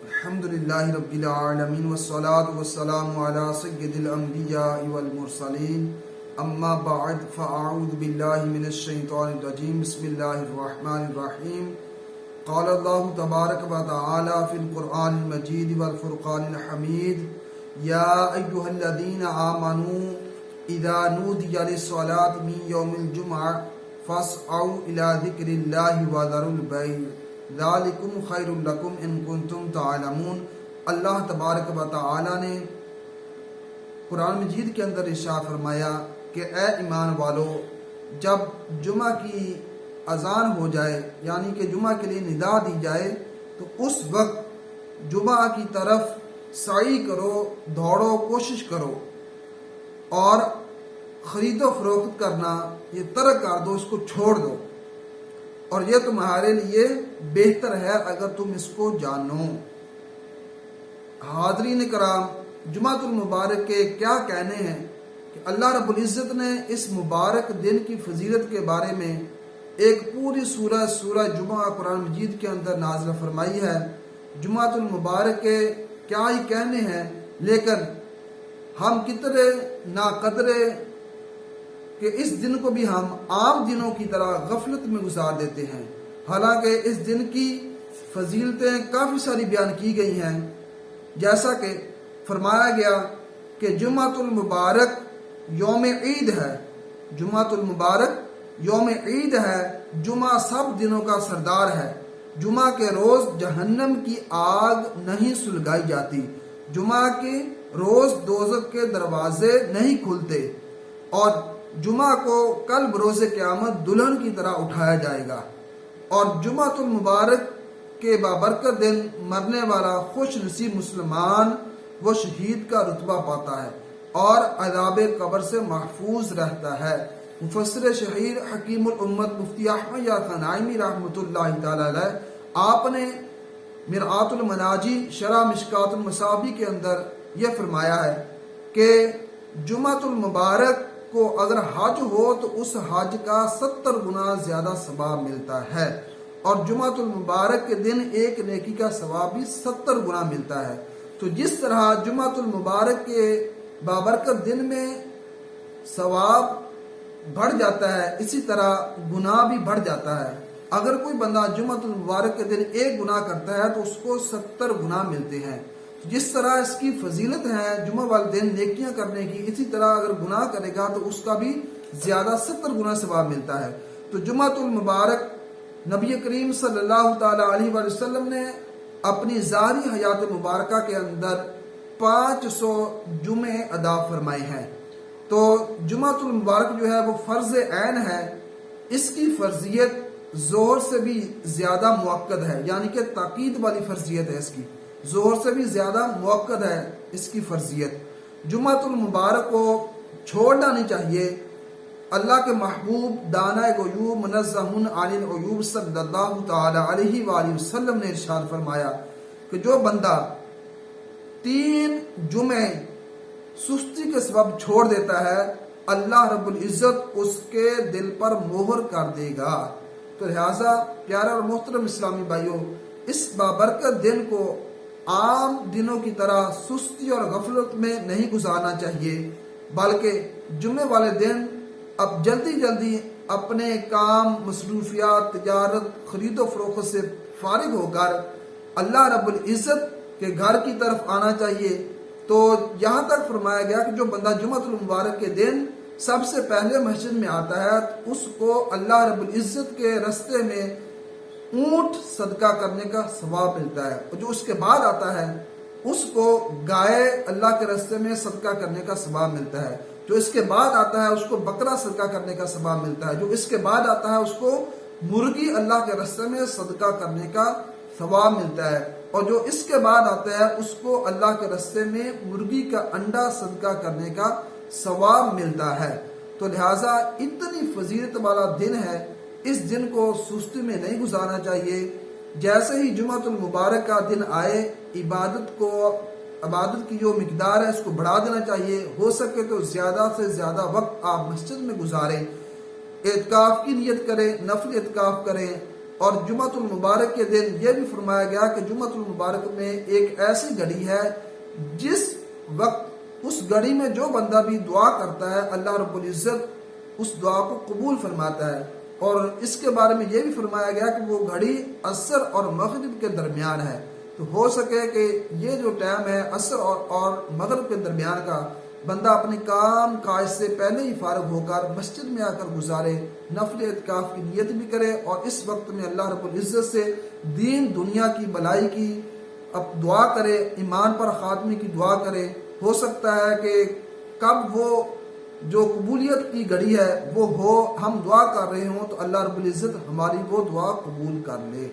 الحمدللہ رب العالمین والصلاة والسلام علی سید الانبیاء والمرسلین اما بعد فاعوذ باللہ من الشیطان الرجیم بسم اللہ الرحمن الرحیم قال اللہ تبارک و تعالی فی القرآن المجید والفرقان الحمید یا ایہا الذین آمنوا اذا نودی للصلاة من یوم الجمعہ فاسعوا الی ذکر اللہ وذروا البیع ذالکم خیر لکم ان کنتم تعلمون۔ اللہ تبارک و تعالی نے قرآن مجید کے اندر ارشاد فرمایا کہ اے ایمان والو، جب جمعہ کی اذان ہو جائے یعنی کہ جمعہ کے لیے ندا دی جائے تو اس وقت جمعہ کی طرف سعی کرو، دوڑو، کوشش کرو اور خرید و فروخت کرنا یہ ترک کر دو، اس کو چھوڑ دو، اور یہ تمہارے لیے بہتر ہے اگر تم اس کو جانو۔ حاضرین کرام، جمعۃ المبارک کے کیا کہنے ہیں کہ اللہ رب العزت نے اس مبارک دن کی فضیلت کے بارے میں ایک پوری سورہ جمعہ قرآن مجید کے اندر نازل فرمائی ہے۔ جمعۃ المبارک کے کیا ہی کہنے ہیں، لیکن ہم کتنے ناقدرے کہ اس دن کو بھی ہم عام دنوں کی طرح غفلت میں گزار دیتے ہیں، حالانکہ اس دن کی فضیلتیں کافی ساری بیان کی گئی ہیں۔ جیسا کہ فرمایا گیا کہ جمعۃ المبارک یوم عید ہے، جمعۃ المبارک یوم عید ہے، جمعہ سب دنوں کا سردار ہے۔ جمعہ کے روز جہنم کی آگ نہیں سلگائی جاتی، جمعہ کے روز دوزخ کے دروازے نہیں کھلتے، اور جمعہ کو کل بروز قیامت دلہن کی طرح اٹھایا جائے گا، اور جمعۃ المبارک کے بابرکت دن مرنے والا خوش نصیب مسلمان وہ شہید کا رتبہ پاتا ہے اور عذاب قبر سے محفوظ رہتا ہے۔ مفسر شہیر حکیم الامت مفتی احمد یا خنائمی رحمۃ اللہ تعالی علیہ، آپ نے مرآت المناجی شرح مشکات المصابیح کے اندر یہ فرمایا ہے کہ جمعۃ المبارک کو اگر حج ہو تو اس حج کا 70 گنا زیادہ ثواب ملتا ہے، اور جمعۃ المبارک کے دن ایک نیکی کا ثواب بھی 70 گنا ملتا ہے۔ تو جس طرح جمعۃ المبارک کے بابرکت دن میں ثواب بڑھ جاتا ہے، اسی طرح گناہ بھی بڑھ جاتا ہے۔ اگر کوئی بندہ جمعۃ المبارک کے دن ایک گناہ کرتا ہے تو اس کو 70 گناہ ملتے ہیں۔ جس طرح اس کی فضیلت ہے جمعہ والے دن نیکیاں کرنے کی، اسی طرح اگر گناہ کرے گا تو اس کا بھی زیادہ 70 گنا ثواب ملتا ہے۔ تو جمعۃ المبارک نبی کریم صلی اللہ تعالی علیہ وآلہ وسلم نے اپنی ظاہری حیات مبارکہ کے اندر 500 جمعے ادا فرمائے ہیں۔ تو جمعۃ المبارک جو ہے وہ فرض عین ہے، اس کی فرضیت ظہر سے بھی زیادہ مؤکد ہے، یعنی کہ تاکید والی فرضیت ہے، اس کی ظہر سے بھی زیادہ مؤکد ہے اس کی فرضیت۔ جمعۃ المبارک کو چھوڑنا نہیں چاہیے۔ اللہ کے محبوب دانہ غیوب منزہ عن العیوب صلی اللہ تعالی علیہ وآلہ وسلم نے ارشاد فرمایا کہ جو بندہ 3 جمعے سستی کے سبب چھوڑ دیتا ہے، اللہ رب العزت اس کے دل پر مہر کر دے گا۔ تو لہٰذا پیارے اور محترم اسلامی بھائیوں، اس بابرکت دن کو عام دنوں کی طرح سستی اور غفلت میں نہیں گزارنا چاہیے، بلکہ جمعے والے دن اب جلدی اپنے کام، مصروفیات، تجارت، خرید و فروخت سے فارغ ہو کر اللہ رب العزت کے گھر کی طرف آنا چاہیے۔ تو یہاں تک فرمایا گیا کہ جو بندہ جمعۃ المبارک کے دن سب سے پہلے مسجد میں آتا ہے اس کو اللہ رب العزت کے رستے میں اونٹ صدقہ کرنے کا ثواب ملتا ہے، اور جو اس کے بعد آتا ہے اس کو گائے اللہ کے رستے میں صدقہ کرنے کا ثواب ملتا ہے، جو اس کے بعد آتا ہے اس کو بکرا صدقہ کرنے کا ثواب ملتا ہے، جو اس کے بعد آتا ہے اس کو مرغی اللہ کے رستے میں صدقہ کرنے کا ثواب ملتا ہے، اور جو اس کے بعد آتا ہے اس کو اللہ کے رستے میں مرغی کا انڈا صدقہ کرنے کا ثواب ملتا ہے۔ تو لہٰذا اتنی فضیلت والا دن ہے، اس دن کو سستی میں نہیں گزارنا چاہیے۔ جیسے ہی جمعۃ المبارک کا دن آئے، عبادت کی جو مقدار ہے اس کو بڑھا دینا چاہیے، ہو سکے تو زیادہ سے زیادہ وقت آپ مسجد میں گزاریں، اعتکاف کی نیت کریں، نفل اعتکاف کریں، اور جمعۃ المبارک کے دن یہ بھی فرمایا گیا کہ جمعۃ المبارک میں ایک ایسی گھڑی ہے جس وقت اس گھڑی میں جو بندہ بھی دعا کرتا ہے اللہ رب العزت اس دعا کو قبول فرماتا ہے. اور اس کے بارے میں یہ بھی فرمایا گیا کہ وہ گھڑی عصر اور مغرب کے درمیان ہے. تو ہو سکے کہ یہ جو ٹائم ہے عصر اور مغرب کے درمیان کا بندہ اپنے کام کاج سے پہلے ہی فارغ ہو کر مسجد میں آ کر گزارے، نفل اعتکاف کی نیت بھی کرے اور اس وقت میں اللہ رب العزت سے دین دنیا کی بلائی کی اب دعا کرے، ایمان پر خاتمے کی دعا کرے. ہو سکتا ہے کہ کب وہ جو قبولیت کی گھڑی ہے وہ ہو، ہم دعا کر رہے ہوں تو اللہ رب العزت ہماری وہ دعا قبول کر لے.